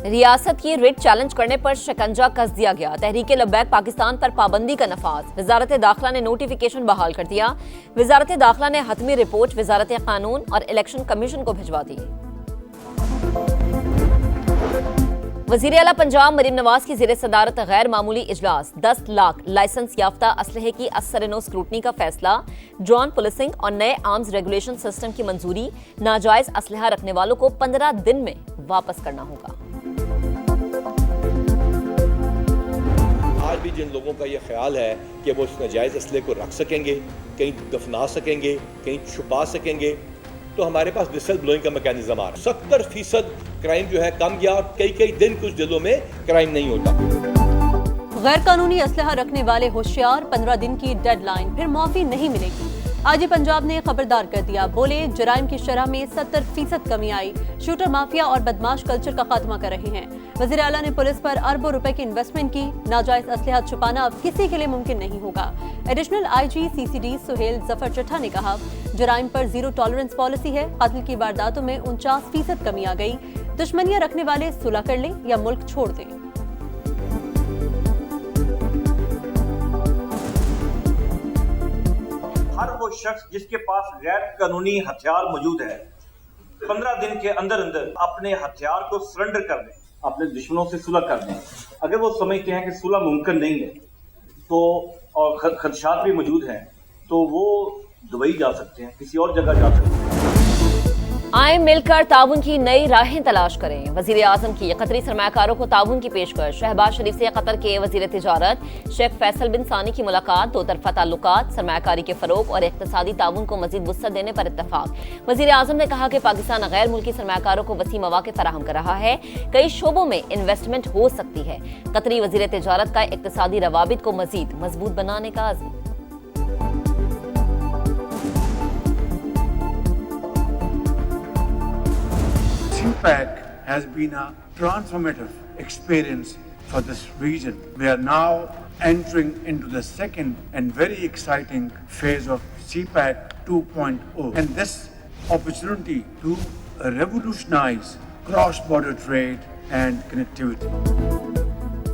रियासत की writ challenge करने पर शिकंजा कस दिया गया। तहरीके लब्बैक पाकिस्तान पर पाबंदी का नफाज। वजारत दाखिला ने नोटिफिकेशन बहाल कर दिया। वजारत दाखिला ने हतमी रिपोर्ट वजारत कानून और इलेक्शन कमीशन को भिजवा दी। वज़ीर आला पंजाब मरीम नवाज की ज़ेरे सदारत गैर मामूली इजलास। 10 लाख लाइसेंस याफ्ता असलहे की असर-ए-नो स्क्रूटनी का फैसला। ड्रोन पुलिसिंग और नए आर्म्स रेगुलेशन सिस्टम की मंजूरी। नाजायज असलहा रखने वालों को 15 दिन में वापस करना होगा। आज भी जिन लोगों का ये ख्याल है कि वो इस नाजायज असले को रख सकेंगे, कहीं दफना सकेंगे, कहीं छुपा सकेंगे, तो हमारे पास विसल ब्लोइंग का मैकेनिज्म आ रहा है। 70% क्राइम जो है कम गया और कई दिन कुछ जिलों में क्राइम नहीं होता। गैर कानूनी असलहा रखने वाले होशियार, 15 दिन की डेडलाइन, फिर माफी नहीं मिलेगी। आज पंजाब ने खबरदार कर दिया। बोले जराइम की शरह में 70% कमी आई। शूटर माफिया और बदमाश कल्चर का खात्मा कर रहे हैं। वज़ीर आला ने पुलिस पर अरबों रुपए की इन्वेस्टमेंट की। नाजायज असलहा छुपाना अब किसी के लिए मुमकिन नहीं होगा। Additional IG CCD Suhail Zafar Chattha ने कहा, जराइम पर जीरो टॉलरेंस पॉलिसी है। कत्ल की वारदातों में 49% कमी आ गई। दुश्मनियां रखने वाले सुलह कर लें या मुल्क छोड़ दें। हर वो शख्स जिसके पास गैर कानूनी हथियार मौजूद है, 15 दिन के अंदर अंदर अपने हथियार को सरेंडर कर दें, अपने दुश्मनों से सुलह कर दें। अगर वो समझते हैं कि सुलह मुमकिन नहीं है तो और खदशात भी मौजूद हैं, तो वो दुबई जा सकते हैं, किसी और जगह जा सकते हैं। आए मिलकर ताउन की नई राहें तलाश करें। वजीर आजम की कतरी सरमाकारों को ताउन की पेशकश। शहबाज शरीफ से कतर के वजीर तिजारत शेख फैसल बिन सानी की मुलाकात। दो तरफा ताल्लुकात, सरमाकारी के फरोग और इक्तसादी ताउन को मजीद वुसअत देने पर इत्तफाक। वजीर आजम ने कहा कि पाकिस्तान गैर मुल्की सरमाकारों को वसी मौके फराहम कर रहा है। कई शोबों में इन्वेस्टमेंट हो सकती है। कतरी वजीर तिजारत का इक्तसादी रवाबित को मजीद मजबूत बनाने का अज़्म। CPEC has been a transformative experience for this region. We are now entering into the second and very exciting phase of CPEC 2.0, and this opportunity to revolutionize cross-border trade and connectivity.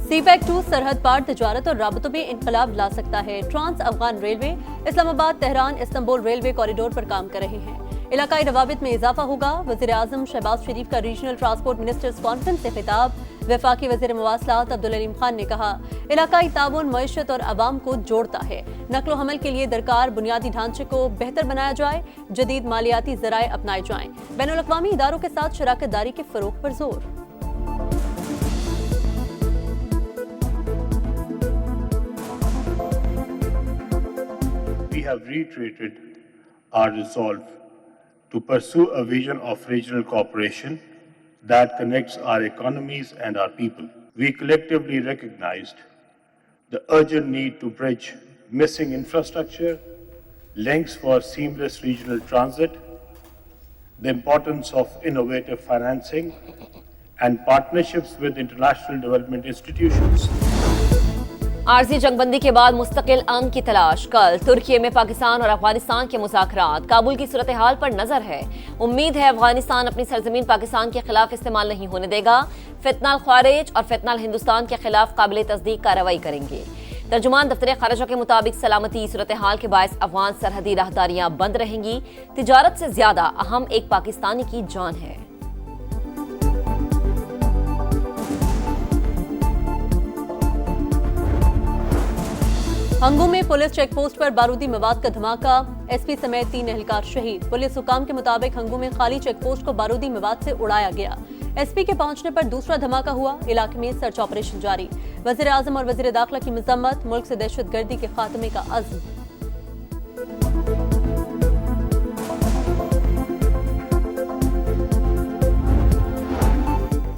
CPEC 2 सरहद पार तिजारत और राबतों में इनकलाब ला सकता है। Trans Afghan railway Islamabad Tehran Istanbul railway corridor पर काम कर रहे हैं। इलाकाई रवाबित में इजाफा होगा। वज़ीर आज़म शहबाज शरीफ का रीजनल ट्रांसपोर्ट मिनिस्टर्स कॉन्फ्रेंस से खिताब। वफाकी वज़ीर मवासलात अब्दुल अलीम खान ने कहा, इलाकाई ताउन मईशत और अवाम को जोड़ता है। नकलो हमल के लिए दरकार बुनियादी ढांचे को बेहतर बनाया जाए। जदीद मालियाती ज़राए अपनाए जाएं। बैनुल अक़वामी इदारों के साथ शराकत दारी के फ़रोग़ पर जोर। We have reiterated our resolve to pursue a vision of regional cooperation that connects our economies and our people. We collectively recognized the urgent need to bridge missing infrastructure, links for seamless regional transit, the importance of innovative financing, and partnerships with international development institutions. आरजी जंगबंदी के बाद मुस्तकिल अमन की तलाश। कल तुर्की में पाकिस्तान और अफगानिस्तान के मुज़ाकरात। काबुल की सूरत हाल पर नजर है। उम्मीद है अफगानिस्तान अपनी सरजमीन पाकिस्तान के खिलाफ इस्तेमाल नहीं होने देगा। फितनाल ख्वारिज और फितनाल हिंदुस्तान के खिलाफ काबिल तस्दीक कार्रवाई करेंगे। तर्जुमान दफ्तर खारजा के मुताबिक सलामती सूरत हाल के बायस अफगान सरहदी राहदारियां बंद रहेंगी। तिजारत से ज्यादा अहम एक पाकिस्तानी की जान है। हंगू में पुलिस चेक पोस्ट पर बारूदी मवाद का धमाका। SP समेत 3 एहलकार शहीद। पुलिस हुकाम के मुताबिक हंगू में खाली चेक पोस्ट को बारूदी मवाद से उड़ाया गया। SP के पहुंचने पर दूसरा धमाका हुआ। इलाके में सर्च ऑपरेशन जारी। वज़ीर आज़म और वज़ीर दाखिला की मज़म्मत। मुल्क से दहशतगर्दी के खात्मे का अज़्म।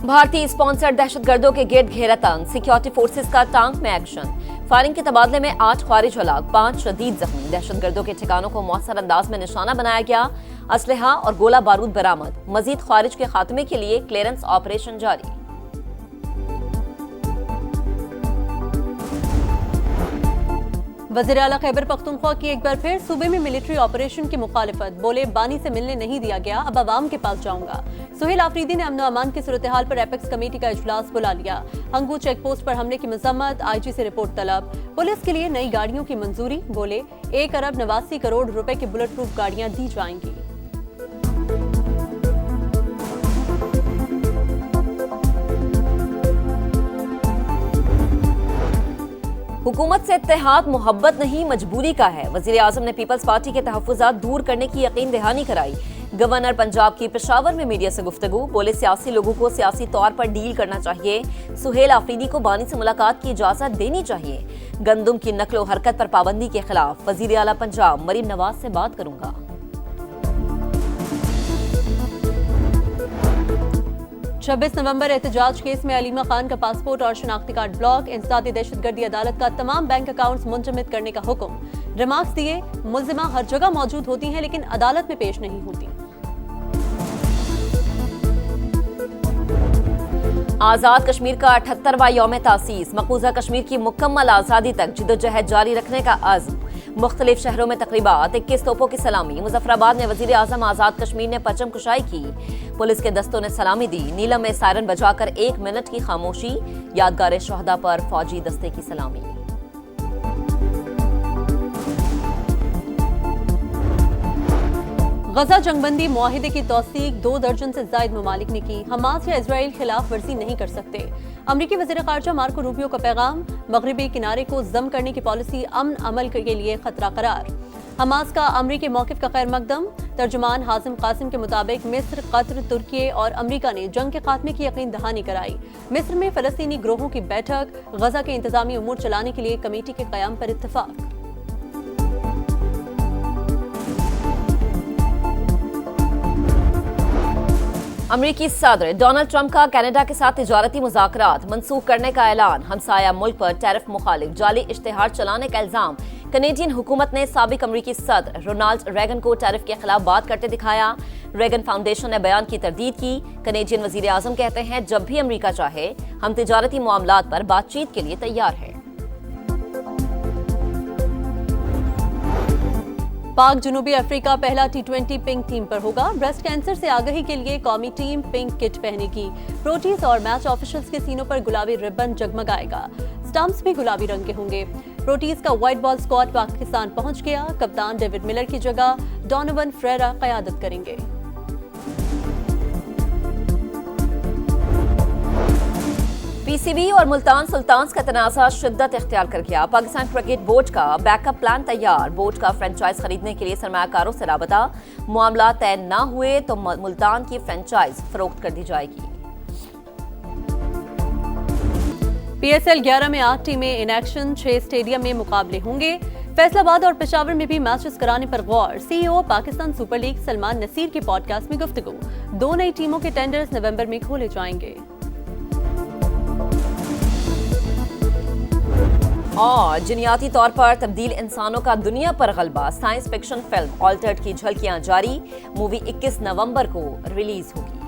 भारतीय स्पॉन्सर्ड दहशतगर्दों के गिर्द घेरा तंग। सिक्योरिटी फोर्सेस का टांक में एक्शन। फायरिंग के तबादले में 8 ख्वारिज हलाक, 5 शदीद जख्मी। दहशतगर्दों के ठिकानों को मौसर अंदाज में निशाना बनाया गया। असलहा और गोला बारूद बरामद। मजीद ख्वारिज के खात्मे के लिए क्लियरेंस ऑपरेशन जारी। वज़ीर आला खैबर पख्तूनख्वा की एक बार फिर सूबे में मिलिट्री ऑपरेशन की मुखालिफत, बोले बानी से मिलने नहीं दिया गया, अब अवाम के पास जाऊंगा। सुहेल आफरीदी ने अमन अमान की सूरत हाल पर एपेक्स कमेटी का इजलास बुला लिया। हंगू चेक पोस्ट पर हमले की मजम्मत, IG से रिपोर्ट तलब। पुलिस के लिए नई गाड़ियों की मंजूरी, बोले 1 अरब 89 करोड़ रुपए की बुलेट प्रूफ गाड़ियां दी जाएंगी। हुकूमत से इत्तेहाद मोहब्बत नहीं मजबूरी का है। वजीर आजम ने पीपल्स पार्टी के तहफ्फुज़ात दूर करने की यकीन दहानी कराई। गवर्नर पंजाब की पेशावर में मीडिया से गुफ्तगू, बोले सियासी लोगों को सियासी तौर पर डील करना चाहिए। सुहेल आफरीदी को बानी से मुलाकात की इजाजत देनी चाहिए। गंदुम की नकलो हरकत पर पाबंदी के खिलाफ वजीर आला पंजाब मरीम नवाज से बात करूंगा। 26 नवंबर एहतजाज केस में अलीमा खान का पासपोर्ट और शनाख्ती कार्ड ब्लॉक, इंसदादी दहशतगर्दी अदालत का तमाम बैंक अकाउंट्स मुंजमद करने का हुक्म। रिमार्क्स दिए, मुल्जिमा हर जगह मौजूद होती हैं लेकिन अदालत में पेश नहीं होती। आजाद कश्मीर का 78वां यौम तासीस, मकबूजा कश्मीर की मुकम्मल आज़ादी तक जिद्दोजहद जारी रखने का अज़्म। मुख्तलिफ शहरों में तकरीबात, 21 तोपों की सलामी। मुजफ्फराबाद में वजीर आजम आजाद कश्मीर ने परचम कुशाई की, पुलिस के दस्तों ने सलामी दी। नीलम में सायरन बजाकर 1 मिनट की खामोशी, यादगार शोहदा पर फौजी दस्ते की सलामी। गजा जंगबंदी मुआहिदे की तौसीक 2 दर्जन से जायद ममालिक ने की। हमास या इजराइल खिलाफ वर्जी नहीं कर सकते। अमरीकी वज़ीर ख़ारजा मार्को रूबियो का पैगाम, मगरिबी किनारे को जम करने की पॉलिसी अमन अमल के लिए खतरा करार। हमास का अमरीकी मौक़िफ़ का खैर मकदम। तर्जुमान हाजिम कासिम के मुताबिक मिस्र, कतर, तुर्की और अमरीका ने जंग के खात्मे की यकीन दहानी कराई। मिस्र में फ़लस्तीनी ग्रोहों की बैठक, गजा के इंतजामी उमूर चलाने के लिए कमेटी के क़याम पर इत्तफाक। अमरीकी सदर डोनाल्ड ट्रंप का कनाडा के साथ तिजारती मुज़ाकरात मनसूख करने का ऐलान। हमसाया मुल्क पर टैरिफ मुखालिफ जाली इश्तिहार चलाने का इल्जाम। कनेडियन हुकूमत ने साबिक अमरीकी सदर रोनाल्ड रेगन को टैरिफ के खिलाफ बात करते दिखाया। रेगन फाउंडेशन ने बयान की तरदीद की। कनेडियन वजीर आजम कहते हैं, जब भी अमरीका चाहे हम तिजारती मामलात पर बातचीत के लिए तैयार हैं। पाक जनूबी अफ्रीका पहला T20 पिंक टीम पर होगा। ब्रेस्ट कैंसर से आगाही के लिए कौमी टीम पिंक किट पहनेगी। प्रोटीज और मैच ऑफिशियल्स के सीनों पर गुलाबी रिबन जगमगाएगा। स्टंप्स भी गुलाबी रंग के होंगे। प्रोटीज का व्हाइट बॉल स्क्वाड पाकिस्तान पहुंच गया। कप्तान डेविड मिलर की जगह डोनोवन फ्रेरा क़यादत करेंगे। PCB और मुल्तान सुल्तान्स का तनाज़ा शिद्दत इख्तियार कर गया। पाकिस्तान क्रिकेट बोर्ड का बैकअप प्लान तैयार। बोर्ड का फ्रेंचाइज खरीदने के लिए सरमायाकारों से राबता। मामला तय न हुए तो मुल्तान की फ्रेंचाइज फरोख्त कर दी जाएगी। PSL 11 में 8 टीमें इन एक्शन, 6 स्टेडियम में मुकाबले होंगे। फैसलाबाद और पेशावर में भी मैचेस कराने पर गौर। CEO Pakistan super league Salman Nasir के पॉडकास्ट में गुफ्तगू। 2 नई टीमों के टेंडर्स नवंबर में खोले जाएंगे। और जिनियाती तौर पर तब्दील इंसानों का दुनिया पर गलबा, साइंस फिक्शन फिल्म ऑल्टर्ड की झलकियां जारी। मूवी 21 नवंबर को रिलीज होगी।